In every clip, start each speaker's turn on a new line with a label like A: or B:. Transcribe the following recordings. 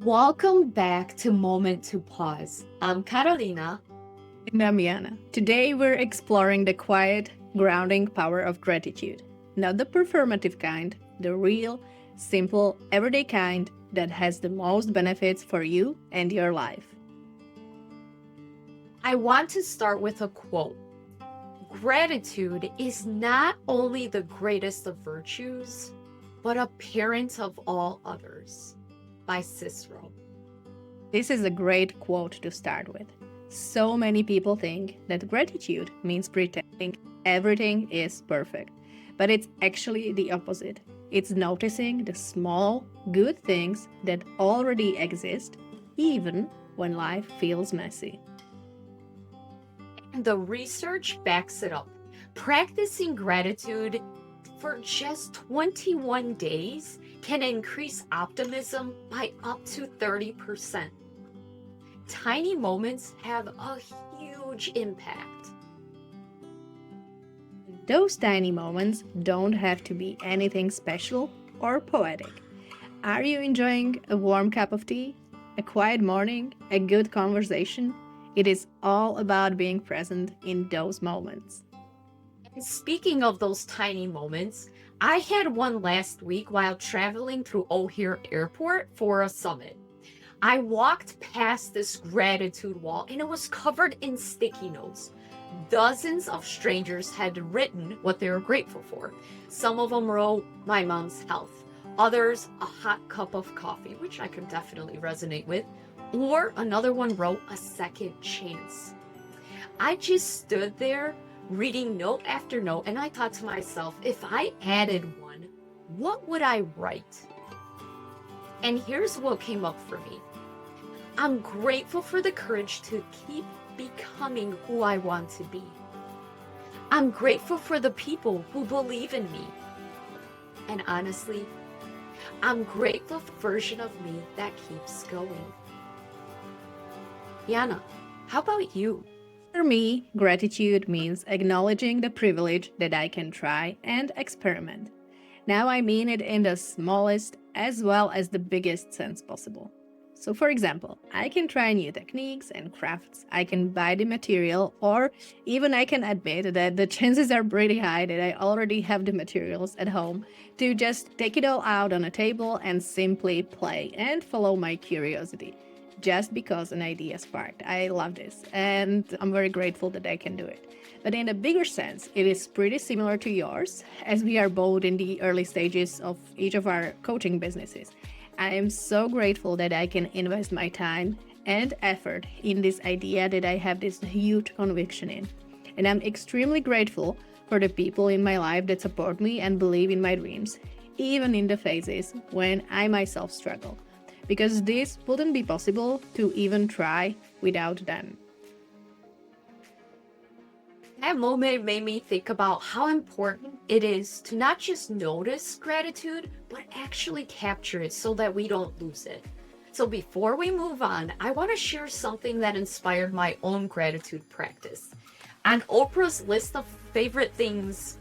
A: Welcome back to Moment to Pause. I'm Karolina.
B: And I'm Jana. Today we're exploring the quiet, grounding power of gratitude. Not the performative kind, the real, simple, everyday kind that has the most benefits for you and your life.
A: I want to start with a quote. Gratitude is not only the greatest of virtues, but a parent of all others, by Cicero.
B: This is a great quote to start with. So many people think that gratitude means pretending everything is perfect, but it's actually the opposite. It's noticing the small, good things that already exist, even when life feels messy.
A: And the research backs it up. Practicing gratitude for just 21 days can increase optimism by up to 30%. Tiny moments have a huge impact.
B: Those tiny moments don't have to be anything special or poetic. Are you enjoying a warm cup of tea? A quiet morning? A good conversation? It is all about being present in those moments.
A: And speaking of those tiny moments, I had one last week while traveling through O'Hare Airport for a summit. I walked past this gratitude wall and it was covered in sticky notes. Dozens of strangers had written what they were grateful for. Some of them wrote, "My mom's health." Others, "a hot cup of coffee," which I could definitely resonate with. Or another one wrote, "a second chance." I just stood there reading note after note and I thought to myself, if I added one, what would I write? And here's what came up for me. I'm grateful for the courage to keep becoming who I want to be. I'm grateful for the people who believe in me. And honestly, I'm grateful for the version of me that keeps going. Yana, how about you?
B: For me, gratitude means acknowledging the privilege that I can try and experiment. Now I mean it in the smallest as well as the biggest sense possible. So, for example, I can try new techniques and crafts, I can buy the material, or even I can admit that the chances are pretty high that I already have the materials at home to just take it all out on a table and simply play and follow my curiosity just because an idea sparked. I love this, and I'm very grateful that I can do it. But in a bigger sense, it is pretty similar to yours, as we are both in the early stages of each of our coaching businesses. I am so grateful that I can invest my time and effort in this idea that I have this huge conviction in. And I'm extremely grateful for the people in my life that support me and believe in my dreams, even in the phases when I myself struggle, because this wouldn't be possible to even try without them.
A: That moment made me think about how important it is to not just notice gratitude, but actually capture it so that we don't lose it. So before we move on, I want to share something that inspired my own gratitude practice. On Oprah's list of favorite things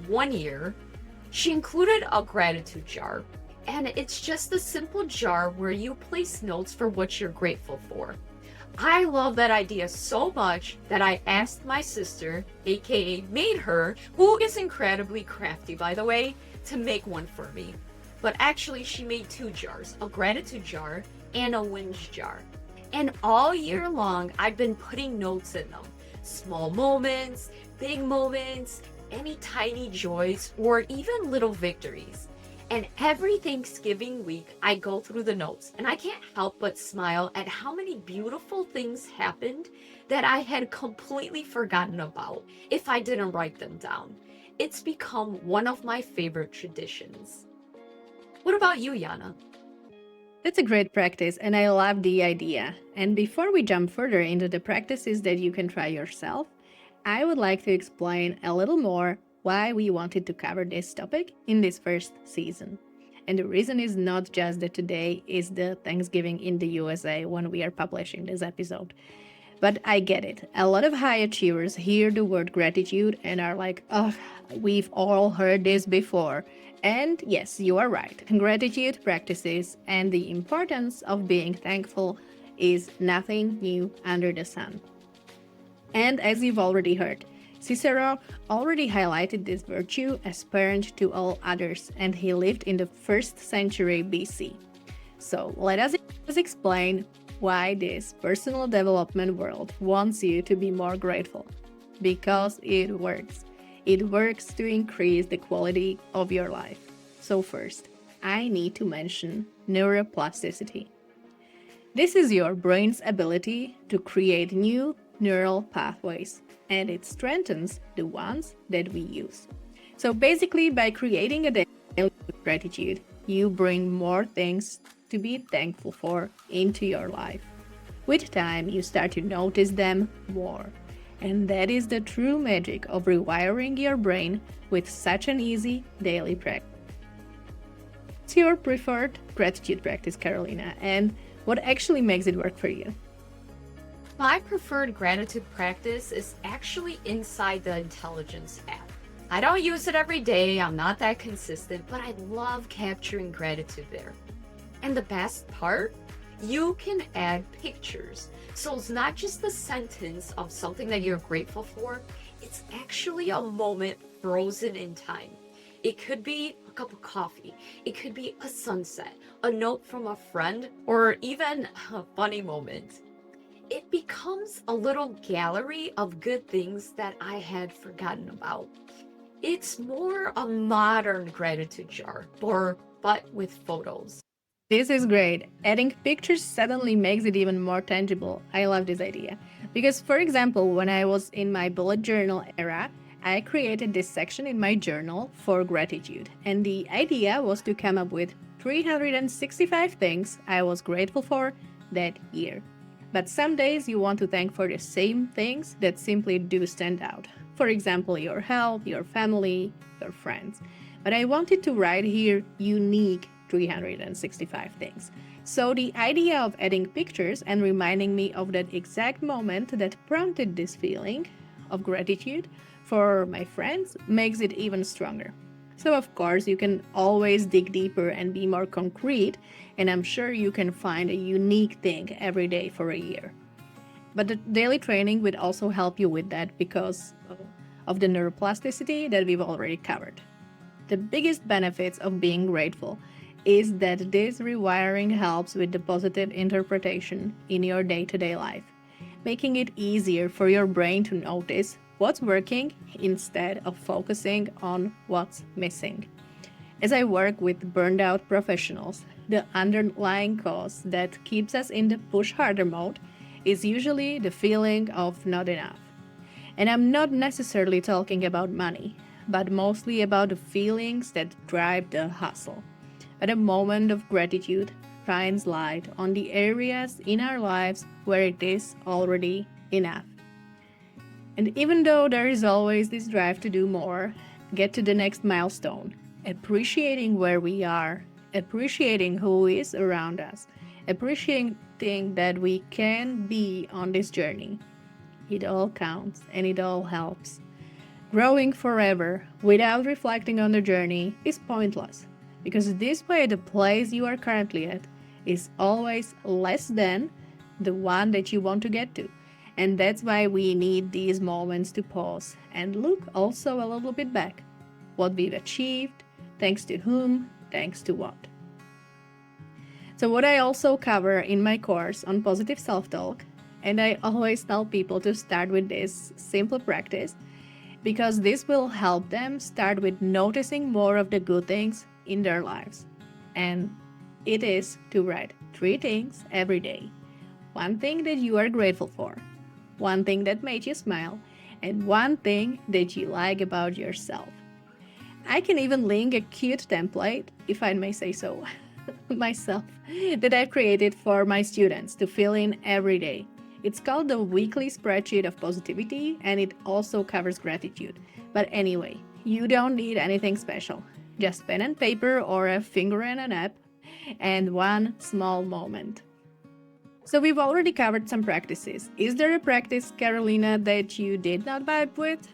A: one year, she included a gratitude jar. And it's just a simple jar where you place notes for what you're grateful for. I love that idea so much that I asked my sister, aka made her, who is incredibly crafty by the way, to make one for me. But actually, she made two jars, a gratitude jar and a whinge jar. And all year long, I've been putting notes in them. Small moments, big moments, any tiny joys, or even little victories. And every Thanksgiving week, I go through the notes and I can't help but smile at how many beautiful things happened that I had completely forgotten about if I didn't write them down. It's become one of my favorite traditions. What about you, Yana?
B: That's a great practice, and I love the idea. And before we jump further into the practices that you can try yourself, I would like to explain a little more why we wanted to cover this topic in this first season. And the reason is not just that today is the Thanksgiving in the USA when we are publishing this episode. But I get it. A lot of high achievers hear the word gratitude and are like, oh, we've all heard this before. And yes, you are right. Gratitude practices and the importance of being thankful is nothing new under the sun. And as you've already heard, Cicero already highlighted this virtue as parent to all others, and he lived in the 1st century BC. So let us explain why this personal development world wants you to be more grateful. Because it works. It works to increase the quality of your life. So, first, I need to mention neuroplasticity. This is your brain's ability to create new neural pathways, and it strengthens the ones that we use. So, basically, by creating a daily gratitude, you bring more things to be thankful for into your life. With time, you start to notice them more. And that is the true magic of rewiring your brain with such an easy daily practice. What's your preferred gratitude practice, Karolina, and what actually makes it work for you?
A: My preferred gratitude practice is actually inside the Intelligence app. I don't use it every day, I'm not that consistent, but I love capturing gratitude there. And the best part? You can add pictures. So it's not just the sentence of something that you're grateful for, it's actually a moment frozen in time. It could be a cup of coffee, it could be a sunset, a note from a friend, or even a funny moment. It becomes a little gallery of good things that I had forgotten about. It's more a modern gratitude jar, but with photos.
B: This is great. Adding pictures suddenly makes it even more tangible. I love this idea. Because, for example, when I was in my bullet journal era, I created this section in my journal for gratitude. And the idea was to come up with 365 things I was grateful for that year. But some days you want to thank for the same things that simply do stand out. For example, your health, your family, your friends. But I wanted to write here unique 365 things. So the idea of adding pictures and reminding me of that exact moment that prompted this feeling of gratitude for my friends makes it even stronger. So, of course, you can always dig deeper and be more concrete, and I'm sure you can find a unique thing every day for a year. But the daily training would also help you with that because of the neuroplasticity that we've already covered. The biggest benefits of being grateful is that this rewiring helps with the positive interpretation in your day to day life, making it easier for your brain to notice what's working instead of focusing on what's missing. As I work with burned out professionals, the underlying cause that keeps us in the push harder mode is usually the feeling of not enough. And I'm not necessarily talking about money, but mostly about the feelings that drive the hustle. But a moment of gratitude shines light on the areas in our lives where it is already enough. And even though there is always this drive to do more, get to the next milestone, appreciating where we are, appreciating who is around us, appreciating that we can be on this journey. It all counts and it all helps. Growing forever without reflecting on the journey is pointless, because this way the place you are currently at is always less than the one that you want to get to. And that's why we need these moments to pause and look also a little bit back. What we've achieved, thanks to whom, thanks to what. So, what I also cover in my course on positive self talk, and I always tell people to start with this simple practice because this will help them start with noticing more of the good things in their lives. And it is to write 3 things every day. One thing that you are grateful for, one thing that made you smile, and one thing that you like about yourself. I can even link a cute template, if I may say so, myself, that I've created for my students to fill in every day. It's called the Weekly Spreadsheet of Positivity, and it also covers gratitude. But anyway, you don't need anything special. Just pen and paper or a finger and an app, and one small moment. So we've already covered some practices. Is there a practice, Karolina, that you did not vibe with?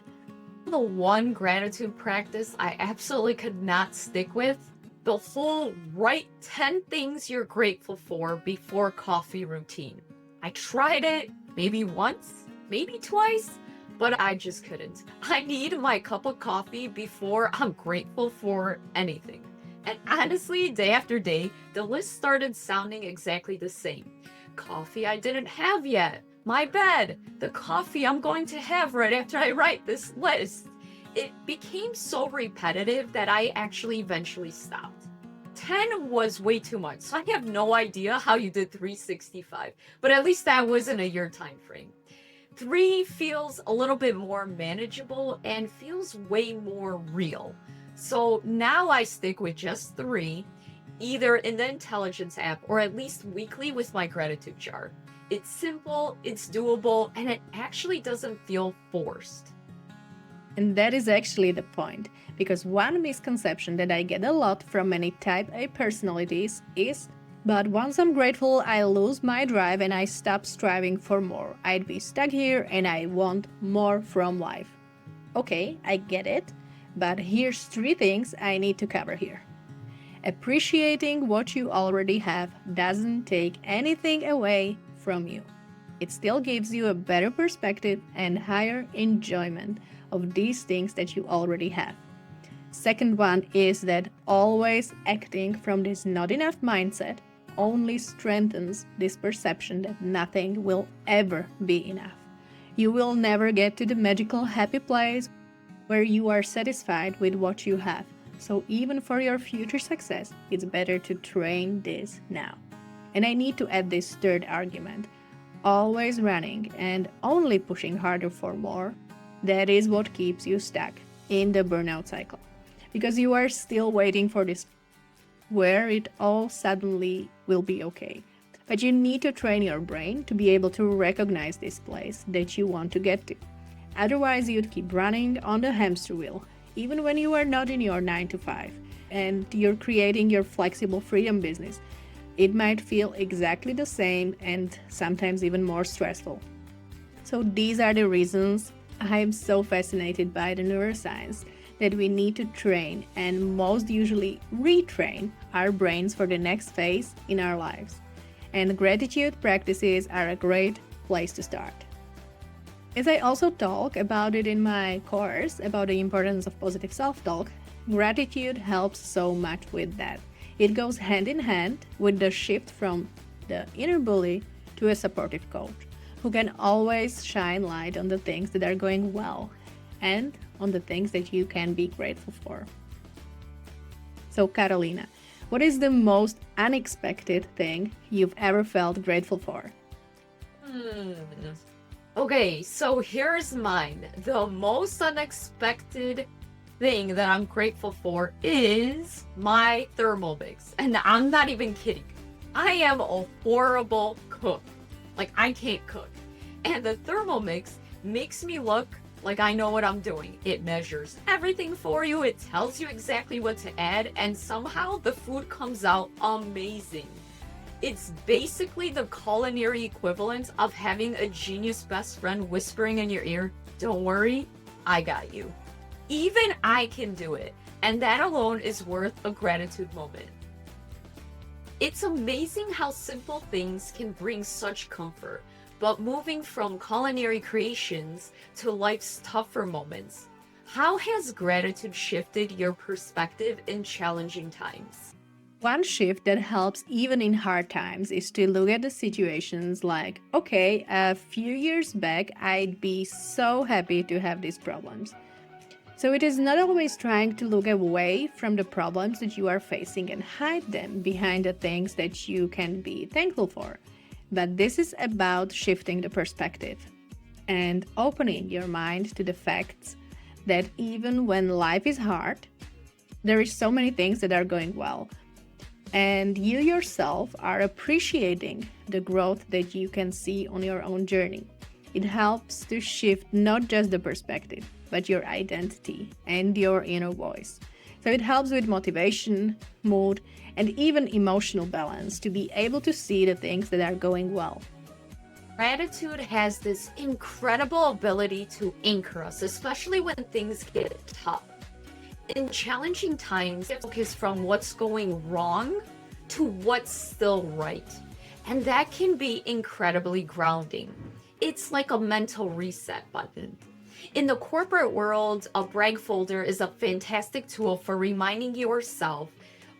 A: The one gratitude practice I absolutely could not stick with, the whole write 10 things you're grateful for before coffee routine. I tried it maybe once, maybe twice, but I just couldn't. I need my cup of coffee before I'm grateful for anything. And honestly, day after day, the list started sounding exactly the same. Coffee I didn't have yet. My bed. The coffee I'm going to have right after I write this list. It became so repetitive that I actually eventually stopped. 10 was way too much. So I have no idea how you did 365, but at least that was in a year time frame. 3 feels a little bit more manageable and feels way more real. So now I stick with just 3, either in the intelligence app or at least weekly with my gratitude jar. It's simple, it's doable, and it actually doesn't feel forced.
B: And that is actually the point, because one misconception that I get a lot from many type A personalities is, but once I'm grateful, I lose my drive and I stop striving for more. I'd be stuck here and I want more from life. Okay, I get it, but here's 3 things I need to cover here. Appreciating what you already have doesn't take anything away from you. It still gives you a better perspective and higher enjoyment of these things that you already have. Second one is that always acting from this not enough mindset only strengthens this perception that nothing will ever be enough. You will never get to the magical happy place where you are satisfied with what you have. So even for your future success, it's better to train this now. And I need to add this third argument. Always running and only pushing harder for more, that is what keeps you stuck in the burnout cycle. Because you are still waiting for this where it all suddenly will be okay. But you need to train your brain to be able to recognize this place that you want to get to. Otherwise, you'd keep running on the hamster wheel, even when you are not in your 9 to 5 and you're creating your flexible freedom business. It might feel exactly the same and sometimes even more stressful. So these are the reasons I'm so fascinated by the neuroscience that we need to train and most usually retrain our brains for the next phase in our lives. And gratitude practices are a great place to start. As I also talk about it in my course about the importance of positive self-talk, gratitude helps so much with that. It goes hand in hand with the shift from the inner bully to a supportive coach who can always shine light on the things that are going well and on the things that you can be grateful for. So, Karolina, what is the most unexpected thing you've ever felt grateful for?
A: Okay, so here's mine. The most unexpected thing that I'm grateful for is my Thermomix. And I'm not even kidding. I am a horrible cook. Like, I can't cook. And the Thermomix makes me look like I know what I'm doing. It measures everything for you, it tells you exactly what to add, and somehow the food comes out amazing. It's basically the culinary equivalent of having a genius best friend whispering in your ear, "Don't worry, I got you." Even I can do it, and that alone is worth a gratitude moment. It's amazing how simple things can bring such comfort, but moving from culinary creations to life's tougher moments, how has gratitude shifted your perspective in challenging times?
B: One shift that helps even in hard times is to look at the situations like, okay, a few years back, I'd be so happy to have these problems. So it is not always trying to look away from the problems that you are facing and hide them behind the things that you can be thankful for. But this is about shifting the perspective and opening your mind to the facts that even when life is hard, there is so many things that are going well. And you yourself are appreciating the growth that you can see on your own journey. It helps to shift not just the perspective, but your identity and your inner voice. So it helps with motivation, mood, and even emotional balance to be able to see the things that are going well.
A: Gratitude has this incredible ability to anchor us, especially when things get tough. In challenging times, focus from what's going wrong to what's still right. And that can be incredibly grounding. It's like a mental reset button. In the corporate world, a brag folder is a fantastic tool for reminding yourself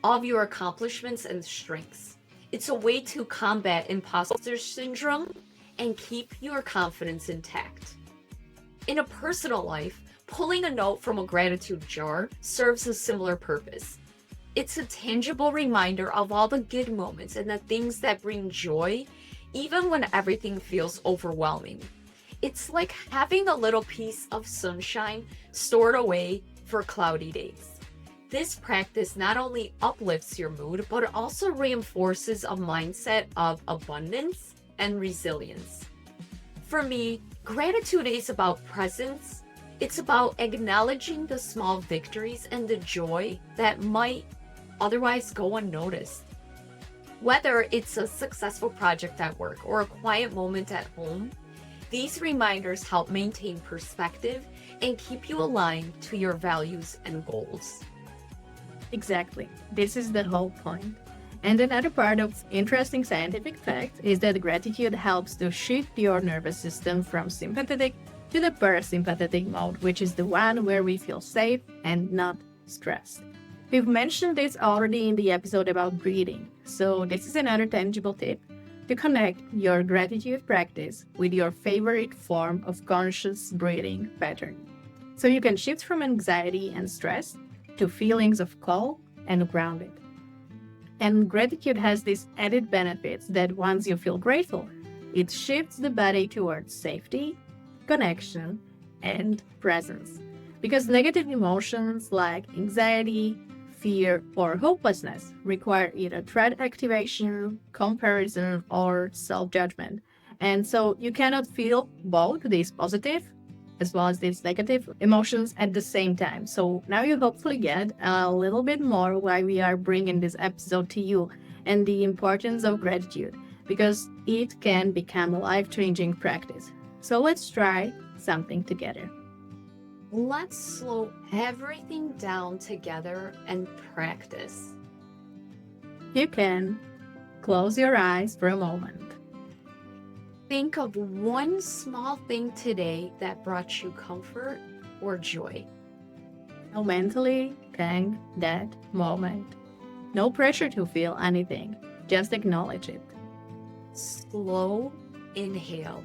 A: of your accomplishments and strengths. It's a way to combat imposter syndrome and keep your confidence intact. In a personal life, pulling a note from a gratitude jar serves a similar purpose. It's a tangible reminder of all the good moments and the things that bring joy, even when everything feels overwhelming. It's like having a little piece of sunshine stored away for cloudy days. This practice not only uplifts your mood, but it also reinforces a mindset of abundance and resilience. For me, gratitude is about presence. It's about acknowledging the small victories and the joy that might otherwise go unnoticed. Whether it's a successful project at work or a quiet moment at home, these reminders help maintain perspective and keep you aligned to your values and goals.
B: Exactly. This is the whole point. And another part of interesting scientific fact is that gratitude helps to shift your nervous system from sympathetic to the parasympathetic mode, which is the one where we feel safe and not stressed. We've mentioned this already in the episode about breathing, so this is another tangible tip to connect your gratitude practice with your favorite form of conscious breathing pattern. So you can shift from anxiety and stress to feelings of calm and grounded. And gratitude has these added benefits that once you feel grateful, it shifts the body towards safety, connection, and presence. Because negative emotions like anxiety, fear, or hopelessness require either threat activation, comparison, or self judgment. And so you cannot feel both these positive as well as these negative emotions at the same time. So now you hopefully get a little bit more why we are bringing this episode to you and the importance of gratitude, because it can become a life-changing practice. So let's try something together.
A: Let's slow everything down together and practice.
B: You can close your eyes for a moment.
A: Think of one small thing today that brought you comfort or joy.
B: Now mentally thank that moment. No pressure to feel anything, just acknowledge it.
A: Slow inhale.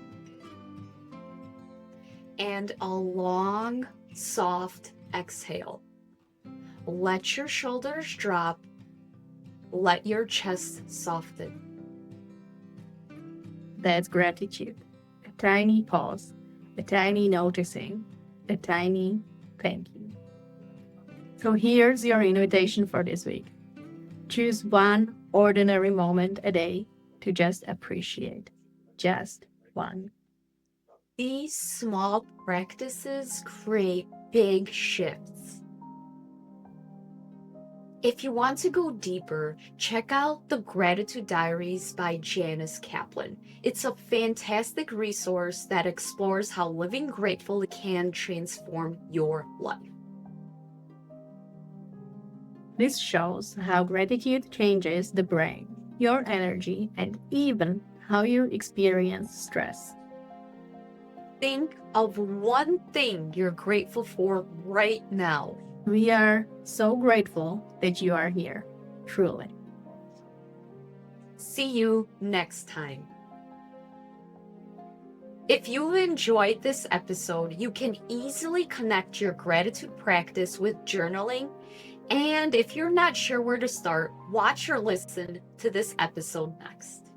A: And a long, soft exhale. Let your shoulders drop. Let your chest soften.
B: That's gratitude. A tiny pause, a tiny noticing, a tiny thank you. So here's your invitation for this week. Choose one ordinary moment a day to just appreciate. Just one.
A: These small practices create big shifts. If you want to go deeper, check out the Gratitude Diaries by Janice Kaplan. It's a fantastic resource that explores how living gratefully can transform your life.
B: This shows how gratitude changes the brain, your energy, and even how you experience stress.
A: Think of one thing you're grateful for right now.
B: We are so grateful that you are here, truly.
A: See you next time. If you enjoyed this episode, you can easily connect your gratitude practice with journaling. And if you're not sure where to start, watch or listen to this episode next.